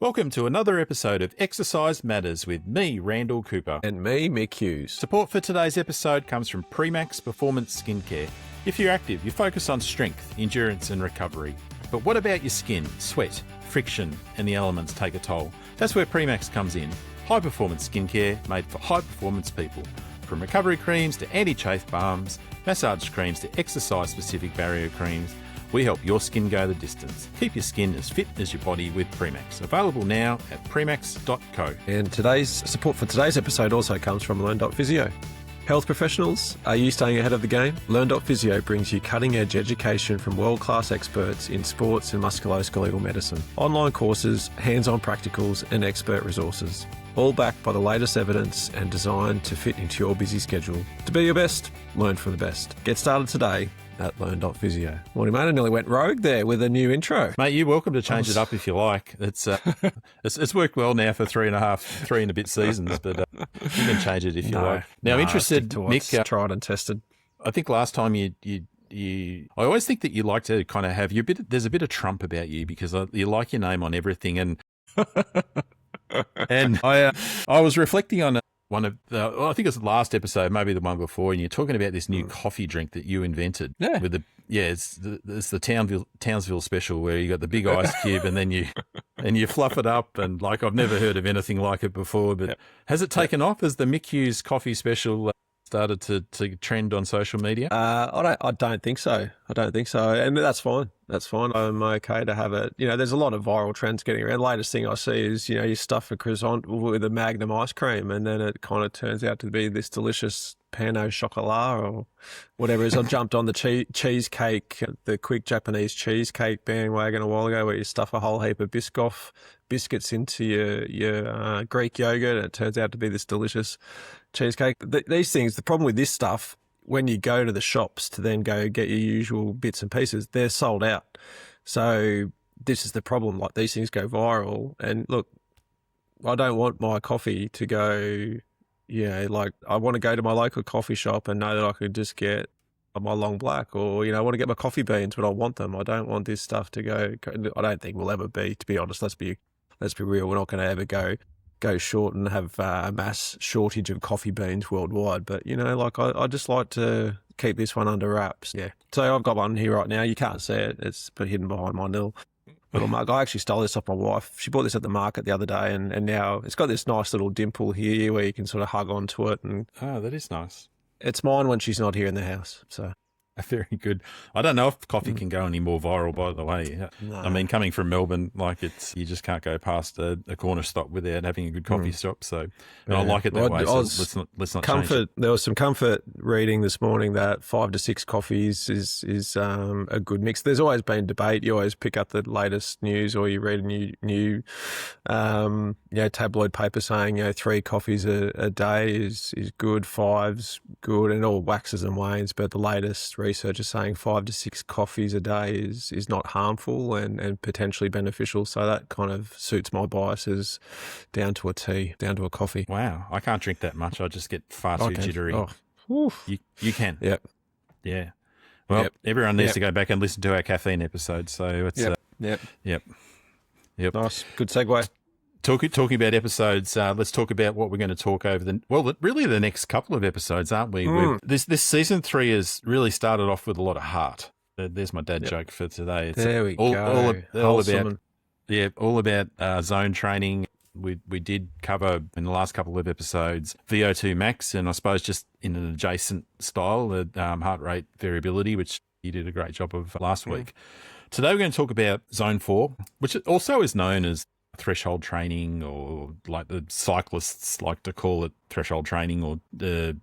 Welcome to another episode of Exercise Matters with me, Randall Cooper. And me, Mick Hughes. Support for today's episode comes from Premax Performance Skincare. If you're active, you focus on strength, endurance and recovery. But what about your skin? Sweat, friction and the elements take a toll. That's where Premax comes in. High-performance skincare made for high-performance people. From recovery creams to anti-chafe balms, massage creams to exercise-specific barrier creams, we help your skin go the distance. Keep your skin as fit as your body with Premax. Available now at premax.co. And today's support for today's episode also comes from Learn.physio. Health professionals, are you staying ahead of the game? Learn.physio brings you cutting-edge education from world-class experts in sports and musculoskeletal medicine. Online courses, hands-on practicals and expert resources. All backed by the latest evidence and designed to fit into your busy schedule. To be your best, learn from the best. Get started today at Learn.physio. Morning, mate. I nearly went rogue there with a new intro. Mate, you're welcome to change it up if you like. It's worked well now for three and a bit seasons, but you can change it if you like. Now, I'm interested, Mick. Tried and tested. I think last time I always think that you like to kind of have there's a bit of Trump about you because you like your name on everything, and and I was reflecting on one of I think it was the last episode, maybe the one before, and you're talking about this new coffee drink that you invented. Yeah. It's the Townsville special where you got the big ice cube and then you fluff it up, and like I've never heard of anything like it before. But has it taken off? Has the Mick Hughes coffee special started to trend on social media? I don't think so. And that's fine. I'm okay to have it. There's a lot of viral trends getting around. The latest thing I see is, you stuff a croissant with a Magnum ice cream and then it kind of turns out to be this delicious pan au chocolat or whatever it is. I jumped on the cheesecake, the quick Japanese cheesecake bandwagon a while ago where you stuff a whole heap of Biscoff biscuits into your Greek yogurt and it turns out to be this delicious cheesecake. These things, the problem with this stuff, when you go to the shops to then go get your usual bits and pieces, they're sold out. So this is the problem. Like, these things go viral. And look, I don't want my coffee to go, I want to go to my local coffee shop and know that I could just get my long black, or, I want to get my coffee beans when I want them. I don't want this stuff to go. I don't think we'll ever be, to be honest. Let's be real. We're not going to ever go short and have a mass shortage of coffee beans worldwide. But, I just like to keep this one under wraps. Yeah. So I've got one here right now. You can't see it. It's hidden behind my little mug. I actually stole this off my wife. She bought this at the market the other day and now it's got this nice little dimple here where you can sort of hug onto it. And oh, that is nice. It's mine when she's not here in the house. So. Very good. I don't know if coffee can go any more viral, by the way. No. I mean, coming from Melbourne, you just can't go past a corner stop without having a good coffee shop. So, and I like it that way. So let's not change it. There was some comfort reading this morning that 5 to 6 coffees is a good mix. There's always been debate. You always pick up the latest news, or you read a new tabloid paper saying 3 coffees a day is good, 5's good, and it all waxes and wanes. But the latest research is saying 5 to 6 coffees a day is not harmful and potentially beneficial. So that kind of suits my biases down to a tea, down to a coffee. Wow. I can't drink that much. I just get far too jittery. Oh. You can. Yep. Yeah. Well, everyone needs to go back and listen to our caffeine episode. So it's Yep. Nice. Good segue. Talking about episodes, let's talk about what we're going to talk over the next couple of episodes, aren't we? This season 3 has really started off with a lot of heart. There's my dad joke for today. It's there we go. All about zone training. We did cover in the last couple of episodes VO2 max, and I suppose just in an adjacent style, the heart rate variability, which you did a great job of last week. Today we're going to talk about zone 4, which also is known as threshold training, or like the cyclists like to call it threshold training, or the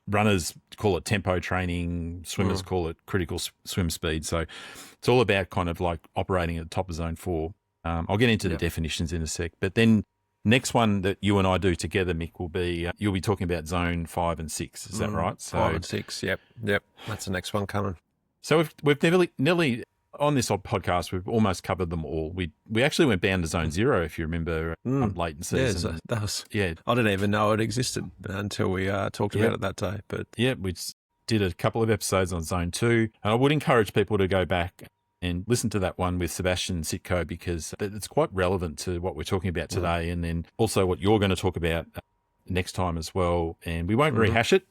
runners call it tempo training, swimmers call it critical swim speed. So it's all about kind of like operating at the top of zone 4. I'll get into the definitions in a sec, but then next one that you and I do together, Mick, will be you'll be talking about zone 5 and 6. Is that right? So 5 and 6. Yep. That's the next one coming. So we've nearly on this podcast, we've almost covered them all. We actually went down to zone 0, if you remember, late in season. I didn't even know it existed until we talked about it that day. But we did a couple of episodes on zone 2, and I would encourage people to go back and listen to that one with Sebastian Sitko, because it's quite relevant to what we're talking about today, and then also what you're going to talk about next time as well. And we won't rehash it,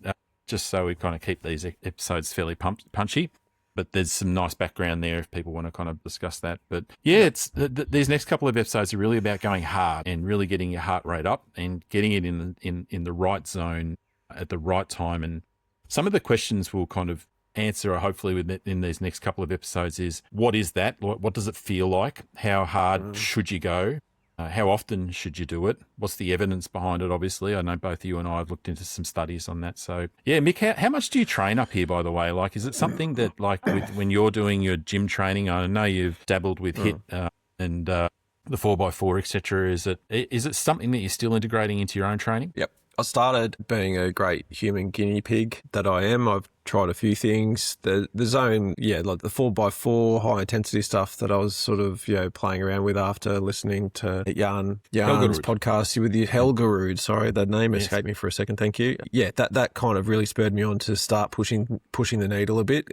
just so we kind of keep these episodes fairly punchy. But there's some nice background there if people want to kind of discuss that. But yeah, it's these next couple of episodes are really about going hard and really getting your heart rate up and getting it in the right zone at the right time. And some of the questions we'll kind of answer, hopefully within these next couple of episodes, is what is that? What does it feel like? How hard should you go? How often should you do it? What's the evidence behind it? Obviously, I know both you and I have looked into some studies on that. So yeah, Mick, how much do you train up here, by the way? Like, is it something that, like, when you're doing your gym training, I know you've dabbled with HIIT and the 4x4, etc. Is it something that you're still integrating into your own training? Yep. I started being a great human guinea pig that I am. I've tried a few things. The zone, like the 4x4 high intensity stuff that I was sort of, playing around with after listening to Jan's podcast with the Helgerud. Sorry, the name escaped me for a second. Thank you. Yeah, that kind of really spurred me on to start pushing the needle a bit,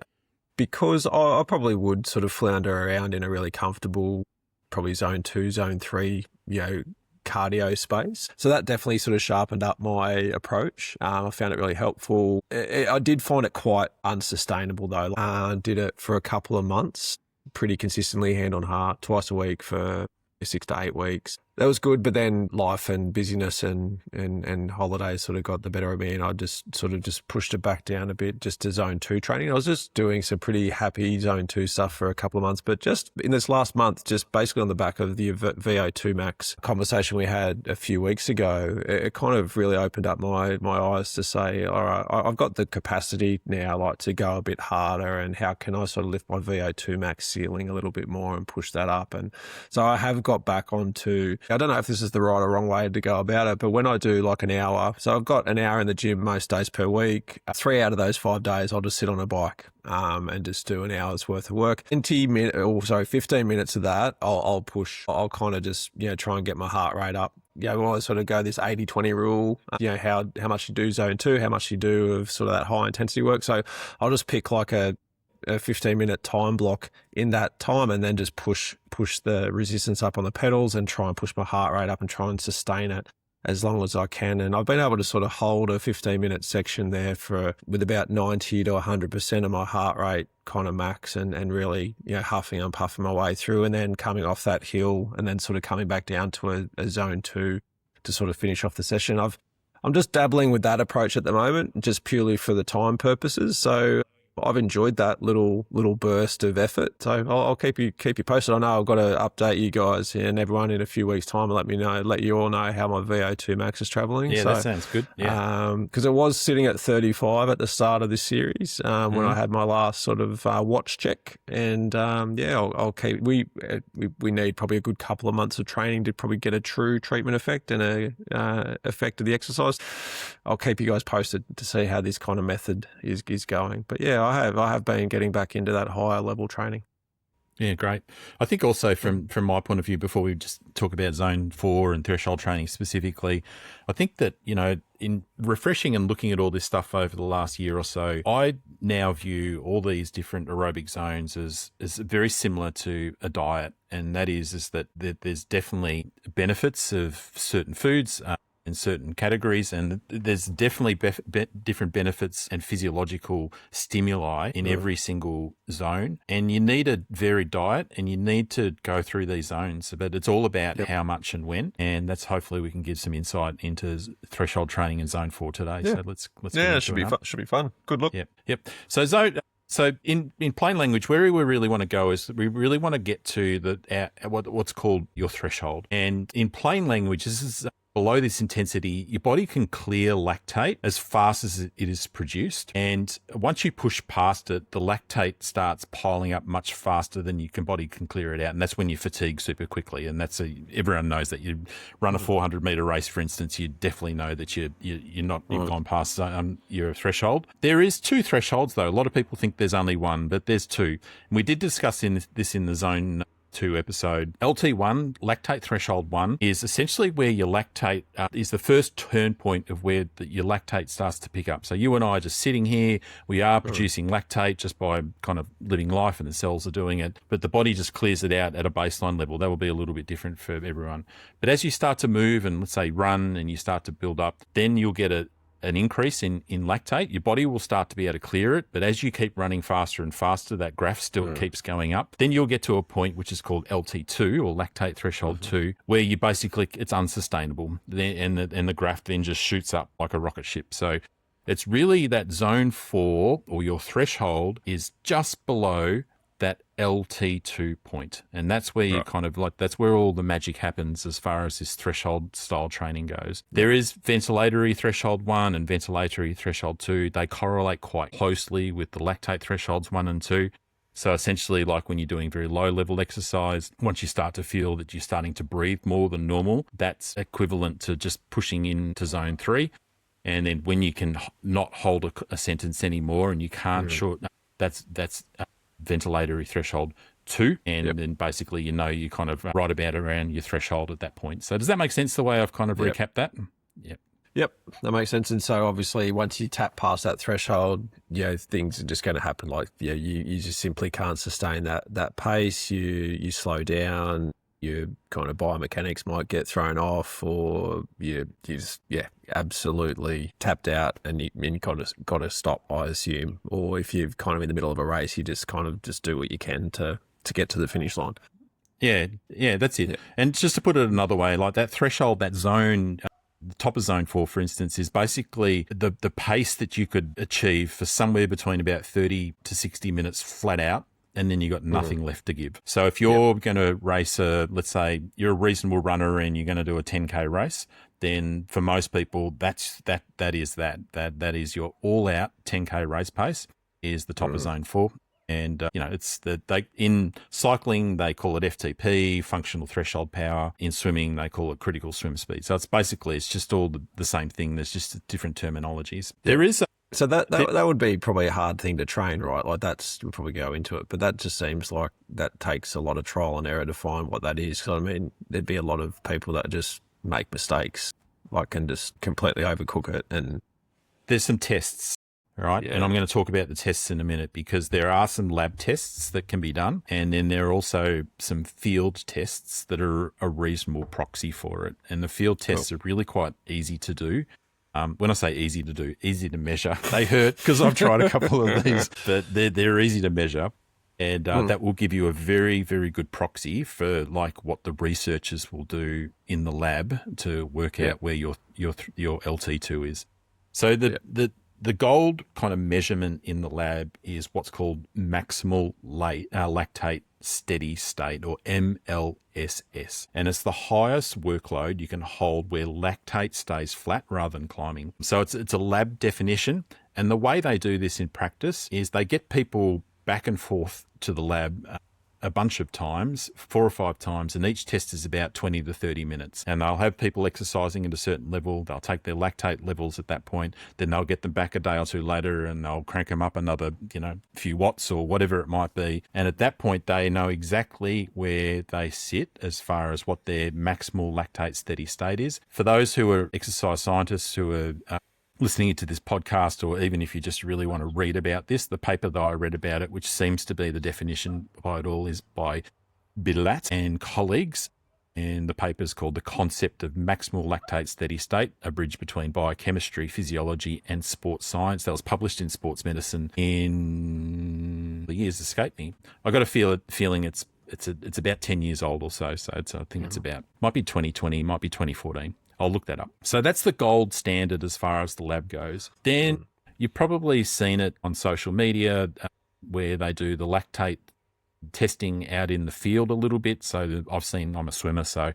because I probably would sort of flounder around in a really comfortable, probably zone 2, zone 3, cardio space. So that definitely sort of sharpened up my approach. I found it really helpful. I did find it quite unsustainable though. I did it for a couple of months, pretty consistently, hand on heart, twice a week for 6 to 8 weeks. That was good, but then life and busyness and holidays sort of got the better of me, and I just pushed it back down a bit, just to zone 2 training. I was just doing some pretty happy zone 2 stuff for a couple of months, but just in this last month, just basically on the back of the VO2 max conversation we had a few weeks ago, it kind of really opened up my eyes to say, all right, I've got the capacity now, like, to go a bit harder, and how can I sort of lift my VO2 max ceiling a little bit more and push that up? And so I have got back onto, I don't know if this is the right or wrong way to go about it, but when I do like an hour, so I've got an hour in the gym most days per week, 3 out of those 5 days I'll just sit on a bike and just do an hour's worth of work. 15 minutes of that I'll push. I'll kind of just, try and get my heart rate up. I sort of go this 80-20 rule, how much you do zone 2, how much you do of sort of that high intensity work. So I'll just pick like a 15-minute time block in that time, and then just push the resistance up on the pedals and try and push my heart rate up and try and sustain it as long as I can. And I've been able to sort of hold a 15-minute section there with about 90 to 100% of my heart rate kind of max, and really, huffing and puffing my way through, and then coming off that hill and then sort of coming back down to a zone 2 to sort of finish off the session. I'm just dabbling with that approach at the moment, just purely for the time purposes. So I've enjoyed that little burst of effort. So I'll keep you posted. I know I've got to update you guys and everyone in a few weeks' time and let you all know how my VO2 max is traveling. Yeah, that sounds good. Yeah. Because it was sitting at 35 at the start of this series when I had my last sort of watch check. And I'll keep. We need probably a good couple of months of training to probably get a true treatment effect and a effect of the exercise. I'll keep you guys posted to see how this kind of method is going. But yeah, I have been getting back into that higher level training. Yeah, great. I think also from my point of view, before we just talk about zone 4 and threshold training specifically, I think that, in refreshing and looking at all this stuff over the last year or so, I now view all these different aerobic zones as very similar to a diet. And that is that there's definitely benefits of certain foods, in certain categories, and there's definitely different benefits and physiological stimuli in every single zone, and you need a varied diet and you need to go through these zones, but it's all about how much and when, and that's hopefully we can give some insight into threshold training in zone 4 today. So let's it should be fun. Good look. Yep. So in plain language, where we really want to go is we really want to get to what's called your threshold, and in plain language, this is below this intensity, your body can clear lactate as fast as it is produced. And once you push past it, the lactate starts piling up much faster than your body can clear it out. And that's when you fatigue super quickly. And everyone knows that. You run a 400-meter race, for instance, you definitely know that you've gone past your threshold. There is 2 thresholds, though. A lot of people think there's only one, but there's 2. And we did discuss this in the zone LT2 episode. LT1, lactate threshold 1, is essentially where your lactate is the first turn point of where your lactate starts to pick up. So you and I are just sitting here. We are producing lactate just by kind of living life, and the cells are doing it. But the body just clears it out at a baseline level. That will be a little bit different for everyone. But as you start to move and, let's say, run, and you start to build up, then you'll get an increase in lactate. Your body will start to be able to clear it, but as you keep running faster and faster, that graph still keeps going up. Then you'll get to a point which is called LT2, or lactate threshold 2, where you basically, it's unsustainable, and the graph then just shoots up like a rocket ship. So it's really that zone 4, or your threshold, is just below that LT2 point. And that's where you kind of like, that's where all the magic happens as far as this threshold style training goes. There is ventilatory threshold 1 and ventilatory threshold 2. They correlate quite closely with the lactate thresholds 1 and 2. So essentially, like when you're doing very low level exercise, once you start to feel that you're starting to breathe more than normal, that's equivalent to just pushing into zone 3. And then when you can not hold a sentence anymore and you can't that's ventilatory threshold 2, and then basically you're kind of right about around your threshold at that point. So does that make sense, the way I've kind of recapped that? Yep, that makes sense. And so obviously once you tap past that threshold, things are just going to happen. Like you just simply can't sustain that pace. You slow down. Your kind of biomechanics might get thrown off, or you just absolutely tapped out, and you got to stop, I assume. Or if you're kind of in the middle of a race, you just kind of just do what you can to get to the finish line. Yeah, that's it. Yeah. And just to put it another way, like that threshold, that zone, the top of zone 4, for instance, is basically the pace that you could achieve for somewhere between about 30 to 60 minutes flat out. And then you got nothing left to give. So if you're going to race let's say you're a reasonable runner and you're going to do a 10K race, then for most people, that is your all out 10K race pace is the top of zone 4. And, it's in cycling, they call it FTP, functional threshold power. In swimming, they call it critical swim speed. So it's just all the same thing. There's just different terminologies. There is So that would be probably a hard thing to train, right? Like we'll probably go into it, but that just seems like that takes a lot of trial and error to find what that is. So, I mean, there'd be a lot of people that just make mistakes, like, and just completely overcook it. And there's some tests, right? Yeah. And I'm going to talk about the tests in a minute, because there are some lab tests that can be done. And then there are also some field tests that are a reasonable proxy for it. And the field tests are really quite easy to do. When I say easy to do, easy to measure, they hurt because I've tried a couple of these, but they're easy to measure. And that will give you a very, very good proxy for like what the researchers will do in the lab to work out where your LT2 is. So the gold kind of measurement in the lab is what's called maximal lactate steady state, or MLSS. And it's the highest workload you can hold where lactate stays flat rather than climbing. So it's a lab definition. And the way they do this in practice is they get people back and forth to the lab a bunch of times, 4 or 5 times, and each test is about 20 to 30 minutes. And they'll have people exercising at a certain level. They'll take their lactate levels at that point. Then they'll get them back a day or two later and they'll crank them up another, few watts or whatever it might be. And at that point, they know exactly where they sit as far as what their maximal lactate steady state is. For those who are exercise scientists who are listening to this podcast, or even if you just really want to read about this, the paper that I read about it, which seems to be the definition by it all, is by Bilat and colleagues. And the paper is called The Concept of Maximal Lactate Steady State, a bridge between biochemistry, physiology, and sports science. That was published in Sports Medicine in the years escape me. I got a feeling it's about 10 years old or so. So I think it's might be 2020, might be 2014. I'll look that up. So that's the gold standard as far as the lab goes. Then you've probably seen it on social media where they do the lactate testing out in the field a little bit. So I'm a swimmer, so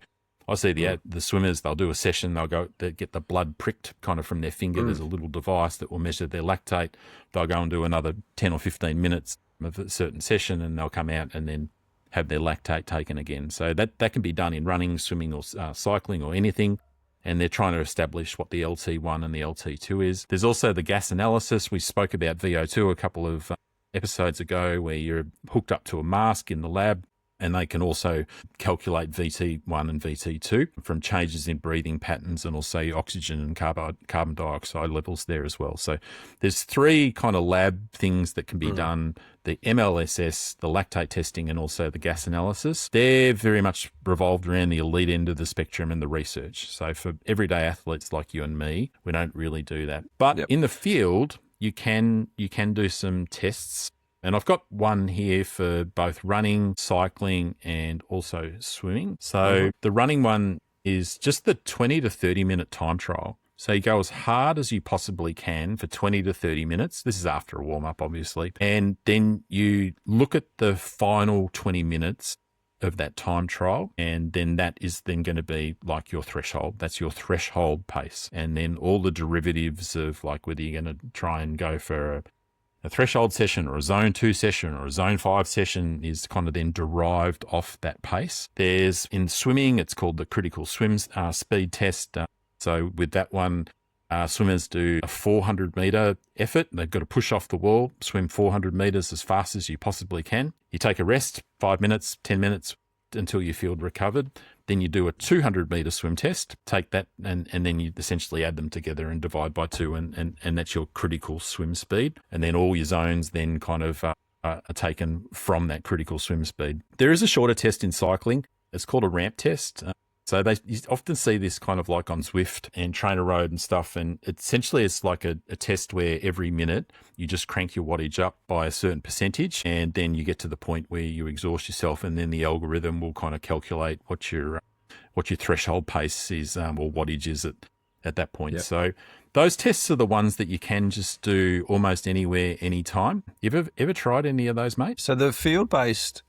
I see the swimmers, they'll do a session, they get the blood pricked kind of from their finger. There's a little device that will measure their lactate. They'll go and do another 10 or 15 minutes of a certain session, and they'll come out and then have their lactate taken again. So that can be done in running, swimming, or cycling, or anything. And they're trying to establish what the LT1 and the LT2 is. There's also the gas analysis. We spoke about VO2 a couple of episodes ago, where you're hooked up to a mask in the lab And they can also calculate VT1 and VT2 from changes in breathing patterns and also oxygen and carbon dioxide levels there as well. So there's 3 kind of lab things that can be done: the MLSS, the lactate testing, and also the gas analysis. They're very much revolved around the elite end of the spectrum and the research. So for everyday athletes like you and me, we don't really do that. But in the field, you can do some tests. And I've got one here for both running, cycling, and also swimming. So the running one is just the 20 to 30 minute time trial. So you go as hard as you possibly can for 20 to 30 minutes. This is after a warm up, obviously. And then you look at the final 20 minutes of that time trial, and then that is then going to be like your threshold. That's your threshold pace. And then all the derivatives of like whether you're going to try and go for a threshold session or a zone 2 session or a zone 5 session is kind of then derived off that pace. There's in swimming, it's called the critical swim speed test. So with that one, swimmers do a 400 meter effort. They've got to push off the wall, swim 400 meters as fast as you possibly can. You take a rest, 5 minutes, 10 minutes until you feel recovered. Then you do a 200 meter swim test, take that, and then you essentially add them together and divide by 2, and that's your critical swim speed. And then all your zones then kind of are taken from that critical swim speed. There is a shorter test in cycling. It's called a ramp test. So you often see this kind of like on Zwift and Trainer Road and stuff. And essentially it's like a test where every minute you just crank your wattage up by a certain percentage. And then you get to the point where you exhaust yourself. And then the algorithm will kind of calculate what your threshold pace is or wattage is at that point. Yep. So those tests are the ones that you can just do almost anywhere, anytime. You ever tried any of those, mate? So the field-based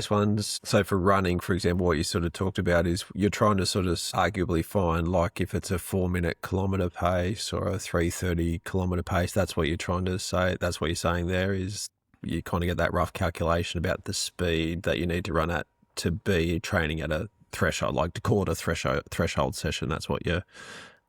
ones, so for running, for example, what you sort of talked about is you're trying to sort of arguably find, like if it's a 4-minute kilometre pace or a 3:30 kilometre pace, that's what you're trying to say. That's what you're saying there is you kind of get that rough calculation about the speed that you need to run at to be training at a threshold, like to call it a threshold session. That's what you're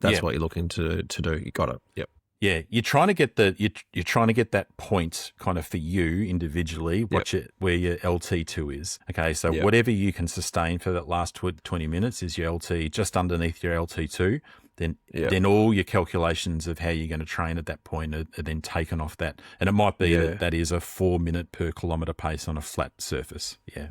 looking to do. You got it. Yep. Yeah, you're trying to get that point kind of for you individually, where your LT2 is. Okay, so whatever you can sustain for that last 20 minutes is your LT, just underneath your LT2. Then all your calculations of how you're going to train at that point are then taken off that. And it might be that is a 4 minute per kilometre pace on a flat surface. Yeah,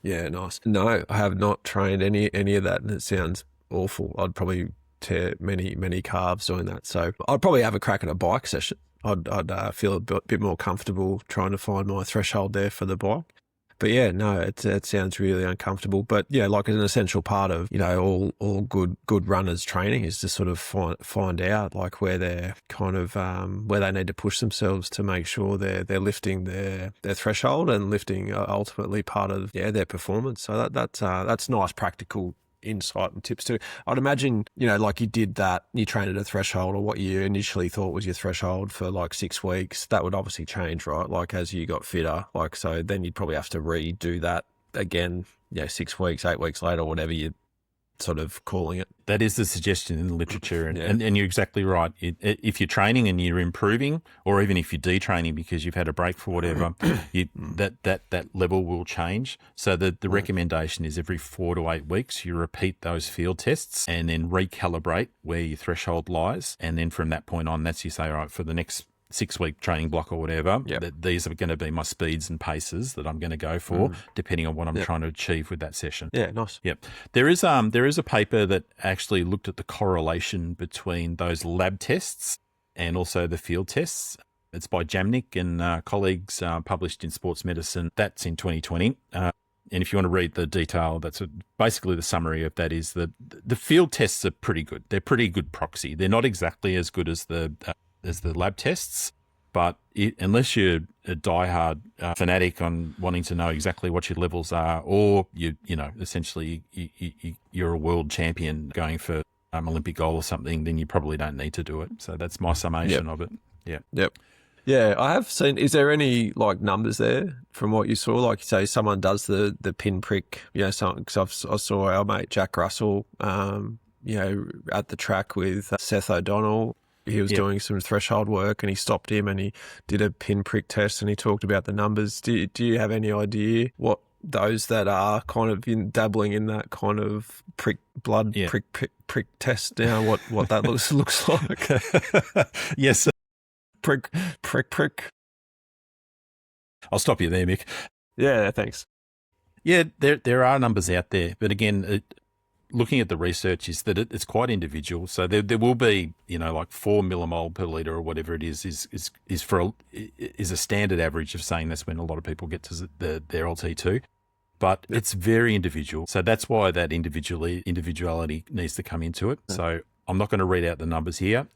nice. No, I have not trained any of that, and it sounds awful. I'd probably tear many calves doing that. So I'd probably have a crack at a bike session. I'd feel a bit more comfortable trying to find my threshold there for the bike. But yeah, no, it sounds really uncomfortable. But yeah, like an essential part of, you know, all good runners training is to sort of find out like where they're kind of where they need to push themselves to make sure they're lifting their threshold and lifting ultimately part of their performance. So that's nice practical insight and tips too. I'd imagine, you know, like you did that, you trained at a threshold or what you initially thought was your threshold for like 6 weeks. That would obviously change, right? Like as you got fitter, like, so then you'd probably have to redo that again, 6 weeks, 8 weeks later, whatever you're sort of calling it. That is the suggestion in the literature. And you're exactly right. If you're training and you're improving, or even if you're detraining because you've had a break for whatever, that level will change. So the recommendation is every 4 to 8 weeks, you repeat those field tests and then recalibrate where your threshold lies. And then from that point on, that's you say, all right, for the next 6-week training block or whatever, that these are going to be my speeds and paces that I'm going to go for, depending on what I'm trying to achieve with that session. Yeah, nice. Yep. There is a paper that actually looked at the correlation between those lab tests and also the field tests. It's by Jamnik and colleagues, published in Sports Medicine. That's in 2020. And if you want to read the detail, that's basically the summary of that is that the field tests are pretty good. They're pretty good proxy. They're not exactly as good as the lab tests, but unless you're a diehard fanatic on wanting to know exactly what your levels are, or essentially you're a world champion going for Olympic goal or something, then you probably don't need to do it. So that's my summation of it. Yep. Yeah, I have seen. Is there any like numbers there from what you saw? Like, say, someone does the pinprick, something. Because I saw our mate Jack Russell, at the track with Seth O'Donnell. He was doing some threshold work and he stopped him and he did a pinprick test and he talked about the numbers. Do you have any idea what those that are kind of dabbling in that kind of prick test now, what that looks like. Yes. Prick. I'll stop you there, Mick. Yeah, thanks. Yeah, there are numbers out there, but again, looking at the research is that it's quite individual. So there will be, like 4 millimole per liter or whatever it is a standard average of saying that's when a lot of people get to their LT2. But it's very individual. So that's why that individuality needs to come into it. So I'm not going to read out the numbers here.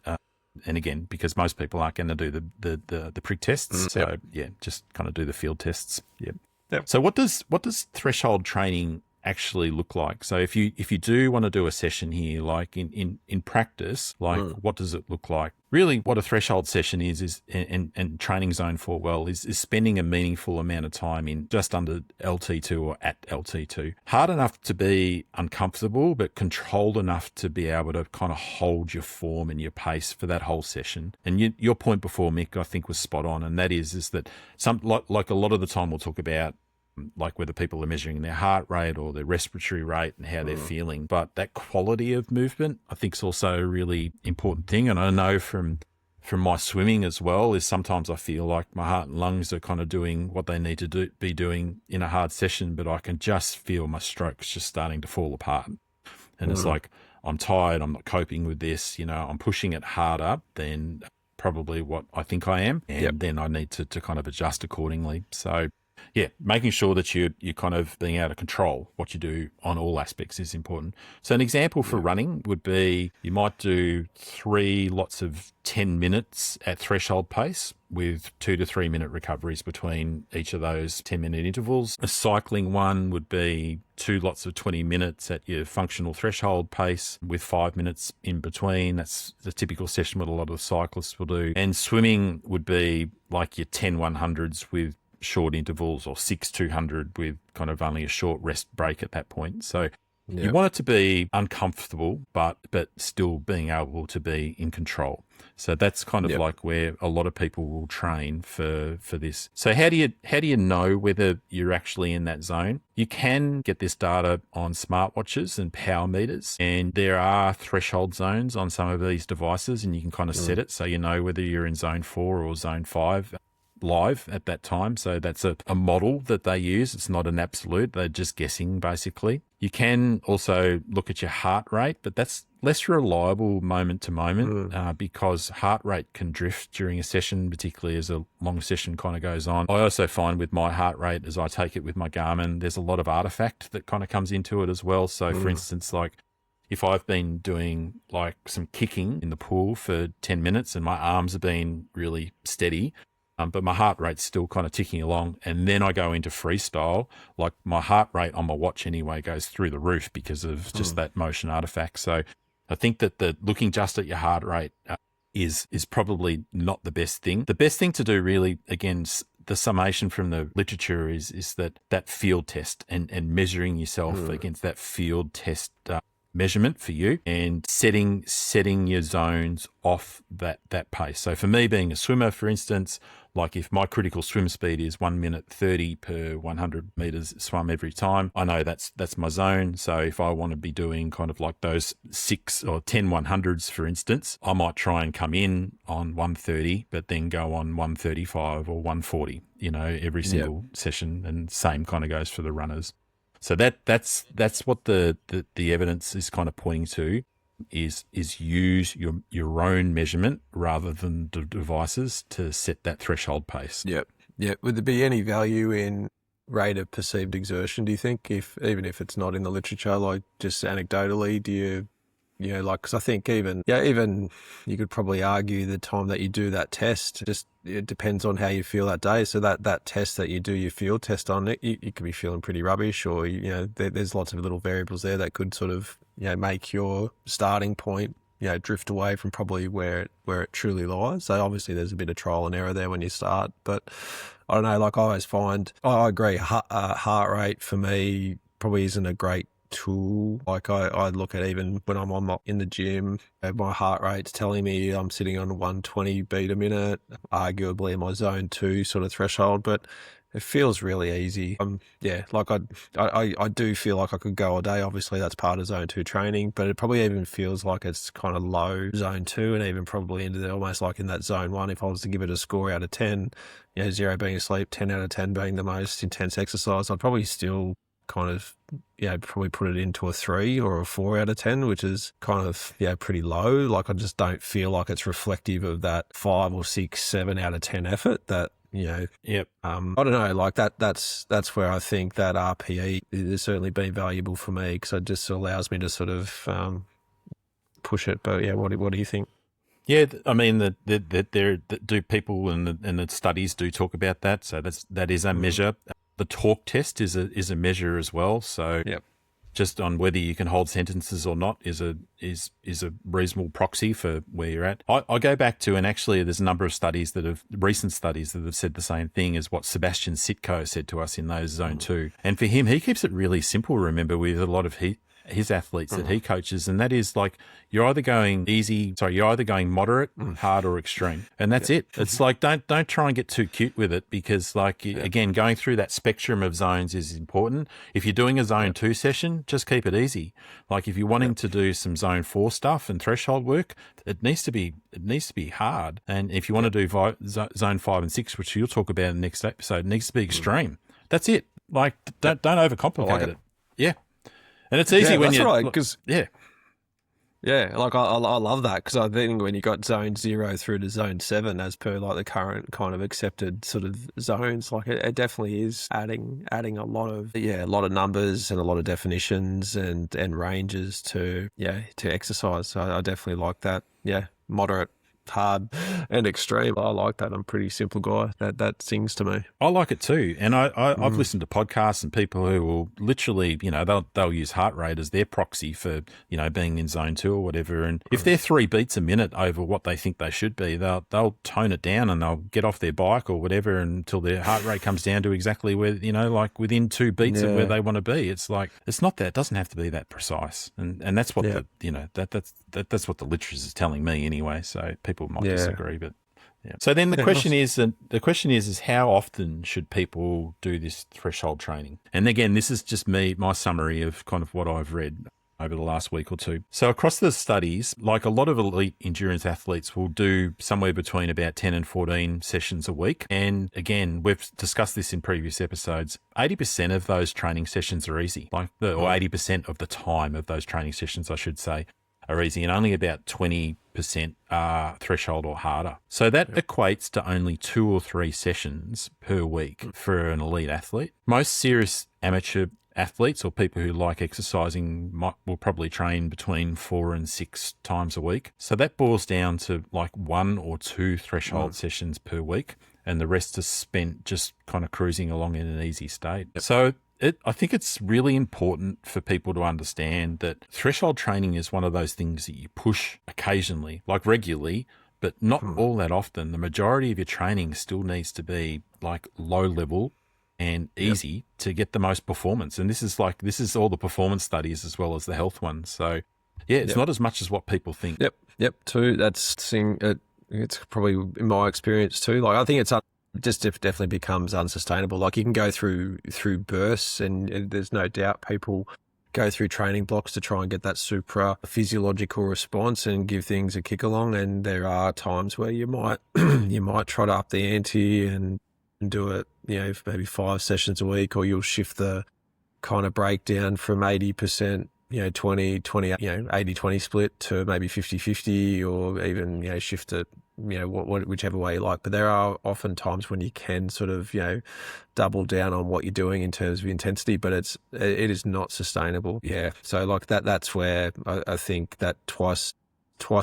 And again, because most people aren't going to do the prick tests. So just kind of do the field tests. Yep. So what does threshold training actually look like? So if you do want to do a session here, like in practice, like what does it look like? Really, what a threshold session is and training zone for is spending a meaningful amount of time in just under LT2 or at LT2. Hard enough to be uncomfortable, but controlled enough to be able to kind of hold your form and your pace for that whole session. And your point before, Mick, I think was spot on, and that is that like a lot of the time we'll talk about like whether people are measuring their heart rate or their respiratory rate and how they're feeling. But that quality of movement, I think, is also a really important thing. And I know from my swimming as well is sometimes I feel like my heart and lungs are kind of doing what they need to be doing in a hard session, but I can just feel my strokes just starting to fall apart. And it's like, I'm tired, I'm not coping with this, I'm pushing it harder than probably what I think I am. And then I need to kind of adjust accordingly. So making sure that you're kind of being able to control what you do on all aspects is important. So an example for running would be you might do 3 lots of 10 minutes at threshold pace with 2 to 3 minute recoveries between each of those 10-minute intervals. A cycling one would be 2 lots of 20 minutes at your functional threshold pace with 5 minutes in between. That's the typical session what a lot of cyclists will do. And swimming would be like your 10 100s with short intervals, or 6 200 with kind of only a short rest break at that point. So you want it to be uncomfortable, but still being able to be in control. So that's kind of like where a lot of people will train for this. So how do you know whether you're actually in that zone? You can get this data on smartwatches and power meters, and there are threshold zones on some of these devices, and you can kind of set it so you know whether you're in zone 4 or zone 5 live at that time. So that's a model that they use. It's not an absolute. They're just guessing, basically. You can also look at your heart rate, but that's less reliable moment to moment because heart rate can drift during a session, particularly as a long session kind of goes on. I also find with my heart rate, as I take it with my Garmin, there's a lot of artifact that kind of comes into it as well. So for instance, like if I've been doing like some kicking in the pool for 10 minutes and my arms have been really steady, but my heart rate's still kind of ticking along, and then I go into freestyle, like my heart rate on my watch anyway goes through the roof because of just that motion artifact. So I think that looking just at your heart rate is probably not the best thing. The best thing to do really, again, the summation from the literature is that field test and measuring yourself against that field test measurement for you, and setting your zones off that pace. So for me, being a swimmer, for instance, like if my critical swim speed is 1 minute 30 per 100 meters swum every time, I know that's my zone. So if I want to be doing kind of like those 6 or 10 100s, for instance, I might try and come in on 130, but then go on 135 or 140, every single session, and same kind of goes for the runners. So that's what the evidence is kind of pointing to, is use your own measurement rather than the devices to set that threshold pace. Yep. Would there be any value in rate of perceived exertion, do you think, even if it's not in the literature, like just anecdotally, do you like, because I think even you could probably argue the time that you do that test, just it depends on how you feel that day. So that test that you do your field test on, you could be feeling pretty rubbish, or there's lots of little variables there that could sort of make your starting point drift away from probably where it truly lies. So obviously there's a bit of trial and error there when you start, but I don't know, like I always find, I agree, heart rate for me probably isn't a great tool. Like I look at, even when I'm in the gym, my heart rate's telling me I'm sitting on 120 beat a minute, arguably in my zone 2 sort of threshold, but It feels really easy. Yeah, like I do feel like I could go all day. Obviously, that's part of zone 2 training, but it probably even feels like it's kind of low zone 2 and even probably into almost like in that zone 1. If I was to give it a score out of 10, 0 being asleep, 10 out of 10 being the most intense exercise, I'd probably still kind of, probably put it into a 3 or a 4 out of 10, which is kind of, pretty low. Like I just don't feel like it's reflective of that 5 or 6, 7 out of 10 effort that, Yep. I don't know, like that's where I think that RPE has certainly been valuable for me because it just allows me to sort of push it. But yeah, what do you think? Yeah, I mean, do people and the studies do talk about that. So that is a measure. The talk test is a measure as well. So Yep. just on whether you can hold sentences or not is a reasonable proxy for where you're at. I go back to, and actually there's a number of recent studies that have said the same thing as what Sebastian Sitko said to us in those zone 2. And for him, he keeps it really simple, remember, with a lot of his athletes that he coaches, and that is like you're either going moderate, hard, or extreme, and that's it. It's like don't try and get too cute with it because again, going through that spectrum of zones is important. If you're doing a zone 2 session, just keep it easy. Like if you're wanting to do some zone 4 stuff and threshold work, it needs to be hard. And if you want to do zone 5 and 6, which you'll talk about in the next episode, it needs to be extreme. That's it. Like don't overcomplicate it. Yeah. And it's easy when that's you right, because yeah, like I love that because I think when you got zone 0 through to zone 7 as per like the current kind of accepted sort of zones, like it definitely is adding a lot of numbers and a lot of definitions and ranges to exercise. So I definitely like that. Yeah, moderate, hard, and extreme. I like that. I'm a pretty simple guy. That sings to me. I like it too. And I've listened to podcasts and people who will literally, they'll use heart rate as their proxy for, being in zone 2 or whatever. And if they're 3 beats a minute over what they think they should be, they'll tone it down and they'll get off their bike or whatever until their heart rate comes down to exactly where, like within 2 beats of where they want to be. It's like, it's not that, it doesn't have to be that precise. And that's what that's what the literature is telling me anyway. So people might disagree, but yeah. So then the question is how often should people do this threshold training? And again, this is just my summary of kind of what I've read over the last week or two. So across the studies, like a lot of elite endurance athletes will do somewhere between about 10 and 14 sessions a week. And again, we've discussed this in previous episodes. 80% of those training sessions are easy, or 80% of the time of those training sessions, I should say, are easy, and only about 20% are threshold or harder. So that equates to only 2 or 3 sessions per week for an elite athlete. Most serious amateur athletes or people who like exercising will probably train between 4 and 6 times a week. So that boils down to like 1 or 2 threshold sessions per week, and the rest is spent just kind of cruising along in an easy state. So I think it's really important for people to understand that threshold training is one of those things that you push occasionally, like regularly, but not all that often. The majority of your training still needs to be like low level and easy to get the most performance. And this is all the performance studies as well as the health ones. So yeah, it's not as much as what people think. Yep. Too. It's probably in my experience too. Like I think it's just definitely becomes unsustainable. Like you can go through bursts, and there's no doubt people go through training blocks to try and get that supra physiological response and give things a kick along. And there are times where you might try to up the ante and do it, maybe 5 sessions a week, or you'll shift the kind of breakdown from 80%, 20, 80-20 split to maybe 50-50, or even, shift it, whichever way you like. But there are often times when you can sort of, double down on what you're doing in terms of intensity, but it is not sustainable. Yeah. So like that's where I think that twice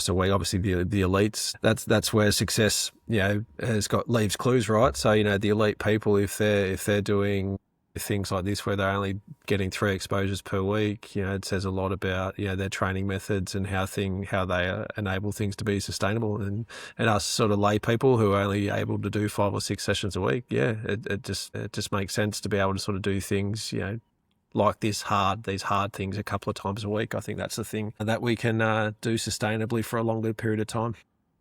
a week, obviously the elites, that's where success, leaves clues, right? So, the elite people, if they're doing things like this where they're only getting 3 exposures per week, it says a lot about their training methods and how they enable things to be sustainable. And us sort of lay people who are only able to do 5 or 6 sessions a week, it just makes sense to be able to sort of do things like these hard things a couple of times a week. I think that's the thing that we can do sustainably for a longer period of time.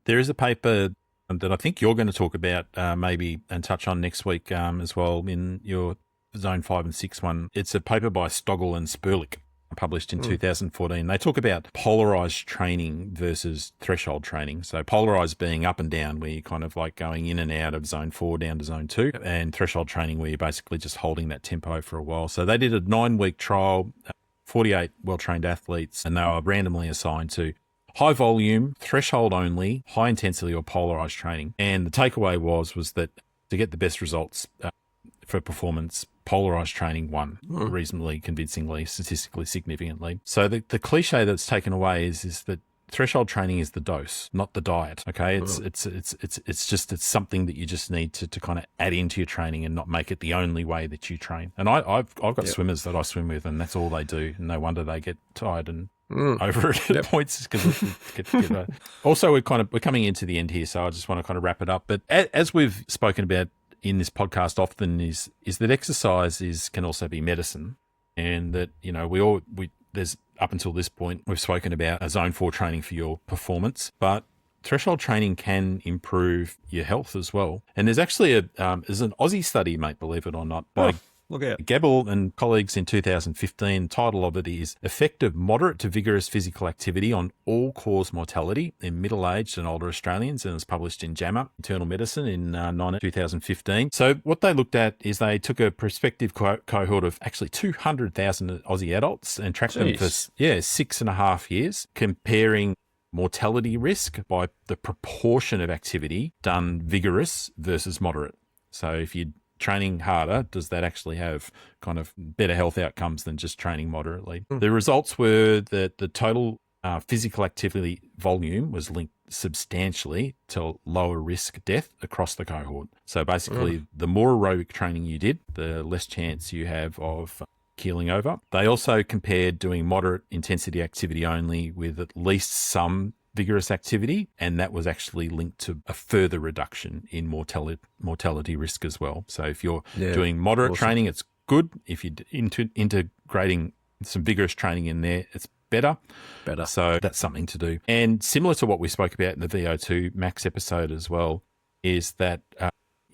There is a paper and that I think you're going to talk about maybe and touch on next week as well in your Zone 5 and 6 one. It's a paper by Stogel and Sperlich, published in 2014. They talk about polarized training versus threshold training. So polarized being up and down, where you're kind of like going in and out of Zone 4 down to Zone 2, and threshold training where you're basically just holding that tempo for a while. So they did a 9-week trial, 48 well-trained athletes, and they were randomly assigned to high volume, threshold only, high intensity or polarized training. And the takeaway was that to get the best results for performance, polarized training won reasonably convincingly, statistically significantly. So the cliche that's taken away is that threshold training is the dose, not the diet. Okay, it's something that you just need to kind of add into your training and not make it the only way that you train. And I've got swimmers that I swim with, and that's all they do. And no wonder they get tired and over it at points, because also we're coming into the end here, so I just want to kind of wrap it up. But as we've spoken about in this podcast often, is that exercise can also be medicine, and that there's up until this point we've spoken about a Zone 4 training for your performance, but threshold training can improve your health as well. And there's actually there's an Aussie study, mate, believe it or not, by Look out. Gebel and colleagues in 2015. Title of it is Effective Moderate to Vigorous Physical Activity on All-Cause Mortality in Middle-Aged and Older Australians, and it was published in JAMA, Internal Medicine, in 2015. So what they looked at is they took a prospective cohort of actually 200,000 Aussie adults and tracked them for 6.5 years, comparing mortality risk by the proportion of activity done vigorous versus moderate. So if you training harder, does that actually have kind of better health outcomes than just training moderately? The results were that the total physical activity volume was linked substantially to lower risk death across the cohort. So basically, the more aerobic training you did, the less chance you have of keeling over. They also compared doing moderate intensity activity only with at least some vigorous activity, and that was actually linked to a further reduction in mortality risk as well. So if you're doing moderate training, it's good. If you're integrating some vigorous training in there, it's better. So that's something to do. And similar to what we spoke about in the VO2 Max episode as well, is that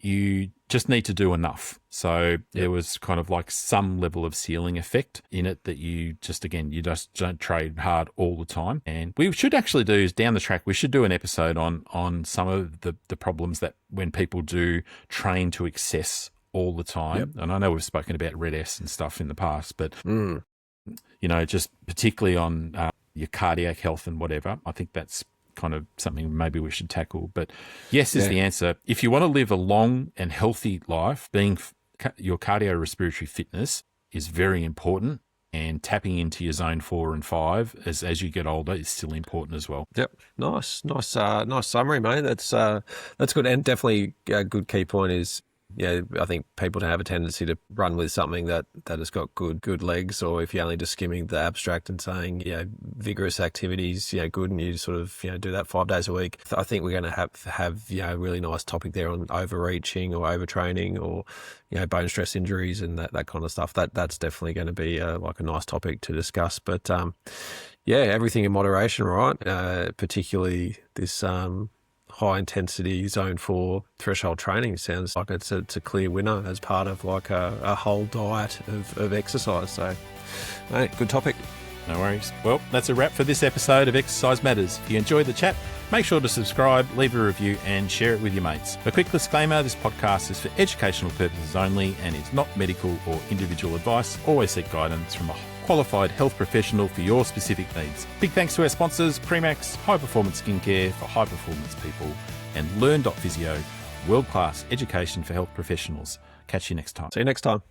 you just need to do enough. So there was kind of like some level of ceiling effect in it, that you just don't train hard all the time. And we should actually do is down the track, we should do an episode on some of the problems that when people do train to excess all the time. And I know we've spoken about red S and stuff in the past, but just particularly on your cardiac health and whatever, I think that's kind of something maybe we should tackle. But yes is the answer. If you want to live a long and healthy life, your cardiorespiratory fitness is very important, and tapping into your Zone 4 and 5 as you get older is still important as well. Yep. Nice summary, mate. That's good, and definitely a good key point is, I think people have a tendency to run with something that has got good legs, or if you're only just skimming the abstract and saying, vigorous activities, good, and you sort of, do that 5 days a week. I think we're going to have a really nice topic there on overreaching or overtraining, or, bone stress injuries and that kind of stuff. That's definitely going to be like a nice topic to discuss. But everything in moderation, right? Particularly this, high intensity Zone 4 threshold training sounds like it's a clear winner as part of like a whole diet of exercise. So, mate, good topic. No worries. Well, that's a wrap for this episode of Exercise Matters. If you enjoyed the chat, make sure to subscribe, leave a review, and share it with your mates. A quick disclaimer, this podcast is for educational purposes only and is not medical or individual advice. Always seek guidance from a qualified health professional for your specific needs. Big thanks to our sponsors, Premax, High Performance Skincare for high performance people, and Learn.physio, world-class education for health professionals. Catch you next time. See you next time.